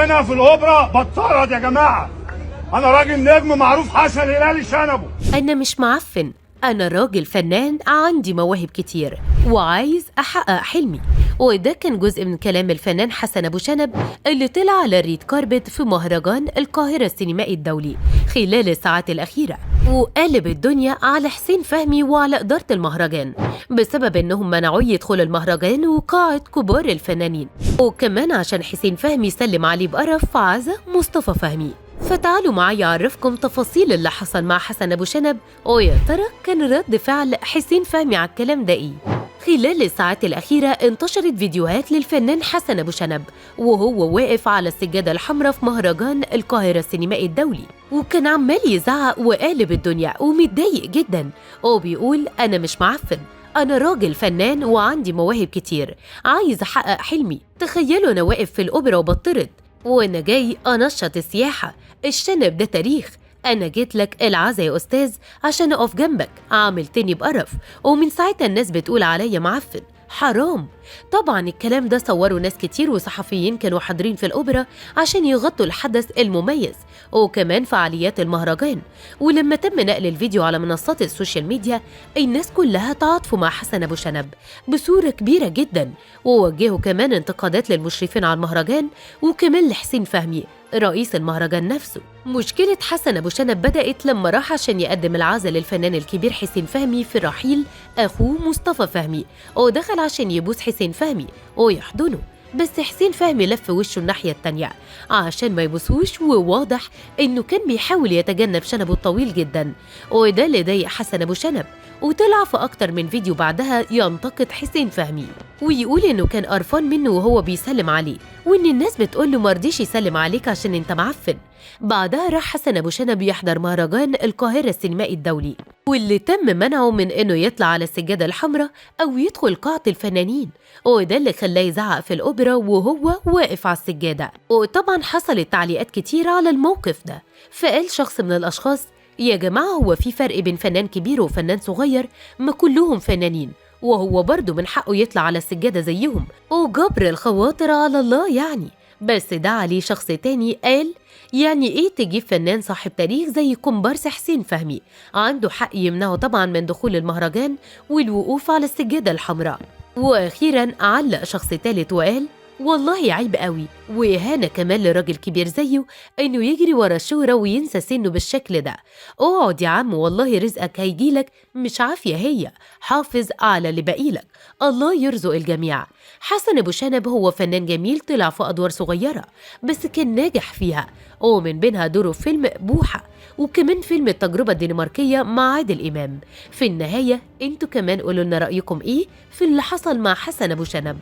هنا في الأوبرا بتطرد يا جماعة. أنا راجل نجم معروف، حسن هلالي شنبه. أنا مش معفن، أنا راجل فنان عندي مواهب كتير وعايز أحقق حلمي. وده كان جزء من كلام الفنان حسن أبو شنب اللي طلع على الريد كاربت في مهرجان القاهرة السينمائي الدولي خلال الساعات الأخيرة، وقلب الدنيا على حسين فهمي وعلى إدارة المهرجان بسبب إنهم منعوه يدخل المهرجان وقاعة كبار الفنانين، وكمان عشان حسين فهمي سلم عليه بقرف في عزا مصطفى فهمي. فتعالوا معايا أعرفكم تفاصيل اللي حصل مع حسن أبو شنب، ويا ترى كان رد فعل حسين فهمي على الكلام ده إيه؟ خلال الساعات الأخيرة انتشرت فيديوهات للفنان حسن أبو شنب وهو واقف على السجادة الحمراء في مهرجان القاهرة السينمائي الدولي، وكان عمال يزعق وقالب الدنيا ومتضايق جدا، وبيقول أنا مش معفن، أنا راجل فنان وعندي مواهب كتير، عايز أحقق حلمي. تخيلوا أنا واقف في الأوبرا وبطرد، وأنا جاي أنشط السياحة. الشنب ده تاريخ، أنا جيت لك العزا يا أستاذ عشان أقف جنبك، عاملتني بقرف، ومن ساعتها الناس بتقول عليا معفن. حرام. طبعا الكلام ده صوروا ناس كتير وصحفيين كانوا حاضرين في الأوبرا عشان يغطوا الحدث المميز وكمان فعاليات المهرجان. ولما تم نقل الفيديو على منصات السوشيال ميديا الناس كلها تعاطفوا مع حسن أبو شنب بصورة كبيرة جدا، ووجهوا كمان انتقادات للمشرفين على المهرجان وكمان لحسين فهمي رئيس المهرجان نفسه. مشكلة حسن أبو شنب بدأت لما راح عشان يقدم العزاء للفنان الكبير حسين فهمي في رحيل أخوه مصطفى فهمي، ودخل عشان يبوس حسين فهمي ويحضنه، بس حسين فهمي لف وشه الناحية التانية عشان ما يبوسوش، وواضح إنه كان بيحاول يتجنب شنبه الطويل جدا، وده اللي ضايق حسن أبو شنب، وطلع في أكتر من فيديو بعدها ينتقد حسين فهمي ويقول إنه كان قرفان منه وهو بيسلم عليه، وإن الناس بتقوله مرضيش يسلم عليك عشان إنت معفن. بعدها راح حسن أبو شنب يحضر مهرجان القاهرة السينمائي الدولي، واللي تم منعه من إنه يطلع على السجادة الحمراء أو يدخل قاعة الفنانين، وده اللي خلاه يزعق في الأوبرا وهو واقف على السجادة. وطبعا حصلت تعليقات كتير على الموقف ده، فقال شخص من الأشخاص: يا جماعة هو في فرق بين فنان كبير وفنان صغير؟ ما كلهم فنانين، وهو برضه من حقه يطلع على السجادة زيهم، وجبر الخواطر على الله يعني. بس ده عليه شخص تاني قال: يعني ايه تجيب فنان صاحب تاريخ زي كومبارس حسين فهمي؟ عنده حق يمنعه طبعا من دخول المهرجان والوقوف على السجادة الحمراء. واخيرا علق شخص تالت وقال: والله عيب قوي وإهانة كمان لراجل كبير زيه إنه يجري ورا الشهرة وينسى سنه بالشكل ده. اقعد يا عم، والله رزقك هيجيلك، مش عافية هي، حافظ على اللي باقيلك، الله يرزق الجميع. حسن أبو شنب هو فنان جميل طلع في أدوار صغيرة بس كان ناجح فيها، ومن بينها دوره في فيلم بوحة وكمان فيلم التجربة الدنماركية مع عادل إمام. في النهاية انتوا كمان قولوا لنا رأيكم ايه في اللي حصل مع حسن أبو شنب.